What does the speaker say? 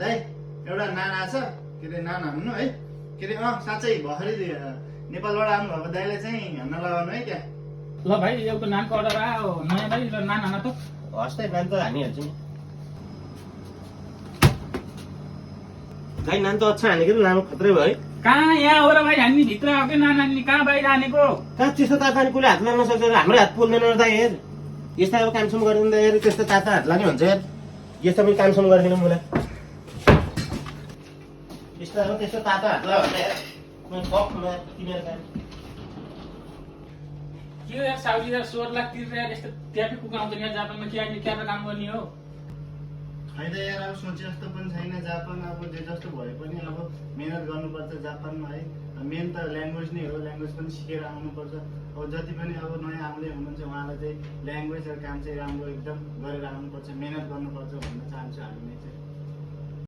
दाइ एउटा नाना छ के अरे नाना हुनु है के अरे साँच्चै भर्खरै नेपालबाट आउनुभएको दाइलाई चाहिँ हान्न लगाउनु है क्या ल भाइ एउटा नानको अर्डर आयो नयाँ भाइ र नान हान त हस् नान त हानिहाल्छु नि दाइ नान त अच्छा हानेको लानु खत्रै भयो है कहाँ यहाँ हो र भाइ हामी भित्र आएको नान हान्ने कहाँ बाहिर हानेको कहाँ त्यस्तो ताता अनि कसले हात लाग्न सक्छ हाम्रो हात पोल्दैन र दाइ हेर यस्ता अब कामसम्म गरिदिँदा हेर त्यस्तो ताता हात लाग्ने भन्छ हेर यस्तो पनि कामसम्म गरिदिनु मलाई यस्तो अब त्यस्तो ताता हात लाग्यो भने हेर किनेर काम के हो यार साउदी यार 16 लाख तिरेर यार यस्तो ट्यापी कुक आउँछ यहाँ जापानमा क्या काम गर्ने हो होइन यार अब सोचे जस्तो पनि छैन जापान अब जे जस्तो भए पनि अब मेहनत गर्नुपर्छ जापानमा है मेन त ल्याङ्ग्वेज नै हो ल्याङ्ग्वेज पनि सिकेर आउनुपर्छ अब जति पनि अब नयाँ आउँदै हुनुहुन्छ उहाँलाई चाहिँ ल्याङ्ग्वेज र काम चाहिँ राम्रो एकदम गरेर आउनुपर्छ मेहनत गर्नुपर्छ भन्न चाहन्छु हामीले चाहिँ